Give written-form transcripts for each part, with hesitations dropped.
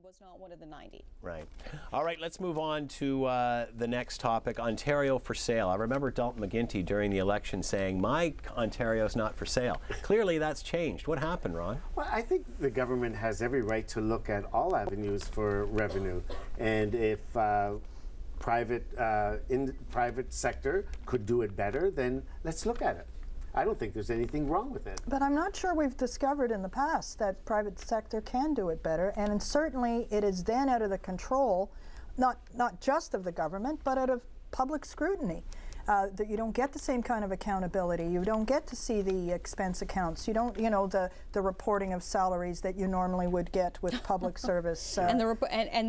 was not one of the 90. Right. All right, let's move on to the next topic, Ontario for sale. I remember Dalton McGuinty during the election saying, my Ontario's not for sale. Clearly that's changed. What happened, Ron? Well, I think the government has every right to look at all avenues for revenue. And if private sector could do it better, then let's look at it. I don't think there's anything wrong with it. But I'm not sure we've discovered in the past that private sector can do it better, and certainly it is then out of the control, not just of the government, but out of public scrutiny. That you don't get the same kind of accountability. You don't get to see the expense accounts. You don't, the reporting of salaries that you normally would get with public service. And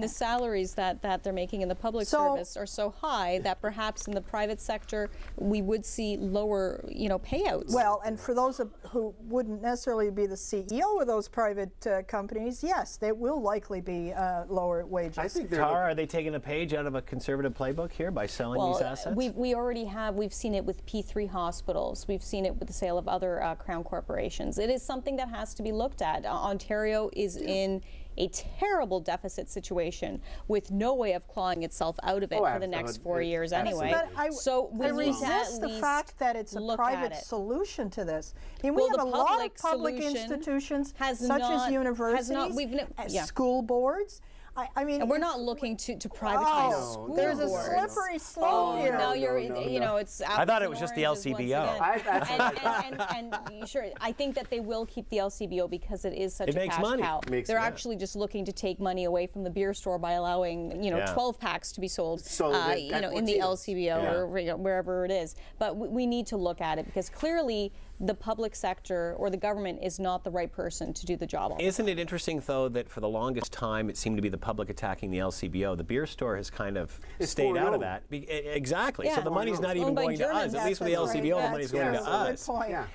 the salaries that they're making in the public service are so high that perhaps in the private sector we would see lower, payouts. Well, and for those who wouldn't necessarily be the CEO of those private companies, yes, they will likely be lower wages. I think Tara, are they taking a page out of a conservative playbook here by selling these assets? We already we've seen it with P3 hospitals. We've seen it with the sale of other Crown corporations. It is something that has to be looked at. Ontario is in a terrible deficit situation with no way of clawing itself out of it for the next 4 years anyway. So we resist the fact that it's a private solution to this. I mean, we have a lot of public institutions such as universities, school boards. I mean, and we're not looking to privatize school there's boards. a slippery slope here. Now it's. I thought it was just the LCBO. And sure, I think that they will keep the LCBO because it is such a cash cow. They're actually just looking to take money away from the beer store by allowing 12 packs to be sold, in the LCBO or wherever it is. But we need to look at it because clearly the public sector or the government is not the right person to do the job. Isn't it interesting, though, that for the longest time it seemed to be the public attacking the LCBO? The beer store has kind of stayed out of that. Exactly. Yeah. So the money's not even going to us. At least with the LCBO, the money's going to us.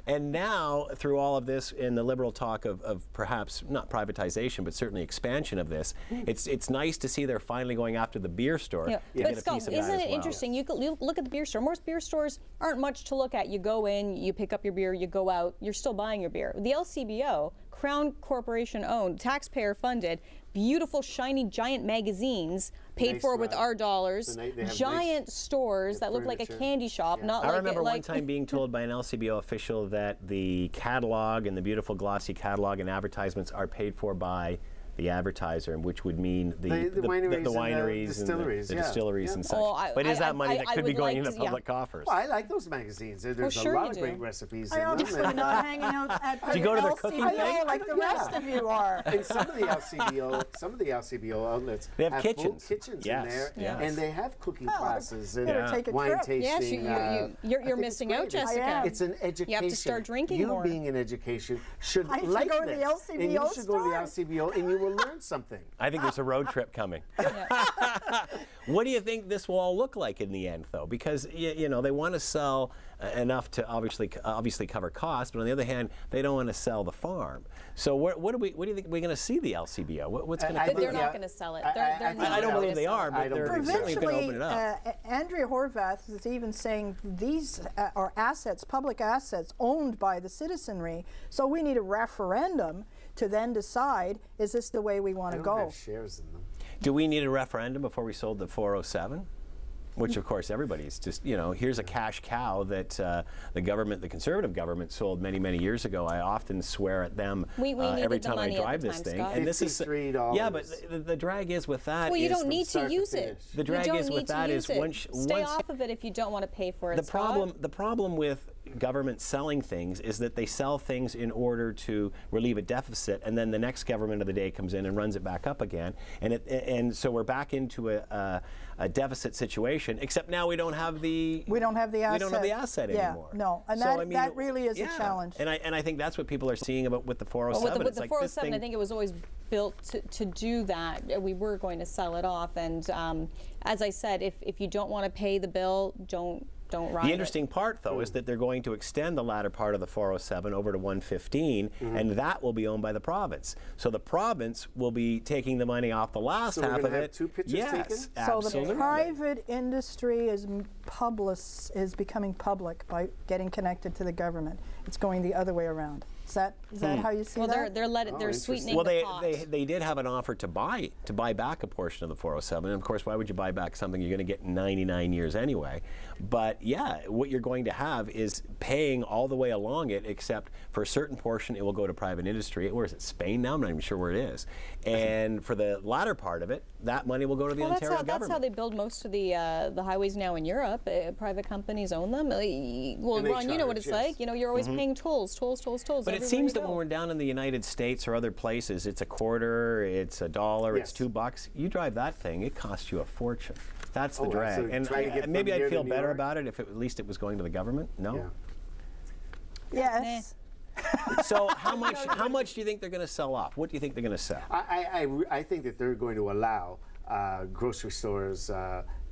And now, through all of this and the Liberal talk of perhaps not privatization, but certainly expansion of this, it's nice to see they're finally going after the beer store. Yeah. But Scott, isn't it interesting? You look at the beer store. Most beer stores aren't much to look at. You go in, you pick up your beer, you go out, you're still buying your beer. The LCBO, Crown Corporation owned, taxpayer funded, beautiful, shiny, giant magazines paid for with our dollars, giant stores that look like a candy shop. Not I remember one time being told by an LCBO official that the catalog and the beautiful glossy catalog and advertisements are paid for by the advertiser, which would mean the wineries and the distilleries and such. But is that money that could be going into public coffers? Well, I like those magazines. There's a lot of great recipes in them. Obviously not hanging out at do you go to the cooking thing? Like the rest of you are. And some of the LCBO outlets they have kitchens. Full kitchens in there, and they have cooking classes and take a wine trip. tasting. Yes, you're missing out, Jessica. It's an education. You have to start drinking more. You being in education should like go to the LCBO and you should go to the LCBO and you will learn something. I think there's a road trip coming. What do you think this will all look like in the end, though? Because they want to sell enough to obviously cover costs, but on the other hand, they don't want to sell the farm. So what do you think we're going to see the LCBO? What's going to happen? They're not going to sell it. I don't believe they are, but they're certainly going to open it up. Andrea Horvath is even saying these are assets, public assets owned by the citizenry. So we need a referendum to then decide, is this the way we want to go? Have shares in them. Do we need a referendum before we sold the 407? Which, of course, everybody's just, here's a cash cow that the government, the Conservative government, sold many, many years ago. I often swear at them every time I drive this thing. Scott. And this is $53. Yeah, but the drag is with that. Well, you don't need to use it. The drag is with that is once stay off of it if you don't want to pay for it. The problem with government selling things is that they sell things in order to relieve a deficit, and then the next government of the day comes in and runs it back up again, and so we're back into a deficit situation. Except now we don't have the asset anymore. No, and that really is a challenge. And I think that's what people are seeing with the 407. With the 407, I think it was always built to do that. We were going to sell it off, and as I said, if you don't want to pay the bill, don't ride The interesting part, though, is that they're going to extend the latter part of the 407 over to 115, and that will be owned by the province. So the province will be taking the money off the last half of it. Two pictures taken? So the private industry is becoming public by getting connected to the government. It's going the other way around. Is that how you see that? They're sweetening the pot. They did have an offer to buy back a portion of the 407. And of course, why would you buy back something you're going to get in 99 years anyway? But yeah, what you're going to have is paying all the way along it, except for a certain portion, it will go to private industry. Where is it? Spain now? I'm not even sure where it is. And for the latter part of it, that money will go to the Ontario government. That's how they build most of the highways now in Europe. Private companies own them. Well, Ron, you know what it's like. You know, you're always paying tolls. But it seems that when we're down in the United States or other places, it's a quarter, it's $1, it's $2. You drive that thing, it costs you a fortune. That's the drag. And maybe I'd feel better about it if at least it was going to the government. No? Yeah. Yes. So how much do you think they're going to sell off? What do you think they're going to sell? I think that they're going to allow grocery stores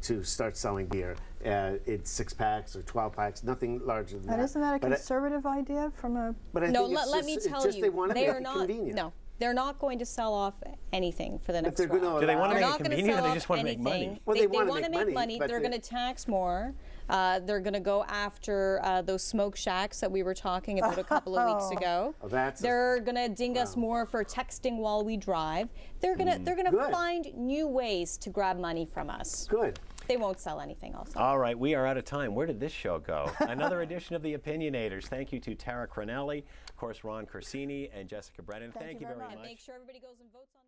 to start selling beer. It's 6-packs or 12-packs, nothing larger than that. And isn't that a conservative idea from a... No, let me tell you, they want to make it not convenient. No, they're not going to sell off anything for the next round. Do they want to make it convenient, or they just want to make money? Well, they want to make money. They're going to tax more. They're going to go after those smoke shacks that we were talking about a couple of weeks ago. They're going to ding us more for texting while we drive. They're going to find new ways to grab money from us. Good. They won't sell anything else. All right, we are out of time. Where did this show go? Another edition of the Opinionators. Thank you to Tara Cronelli, of course, Ron Corsini, and Jessica Brennan. Thank you very much. And make sure everybody goes and votes on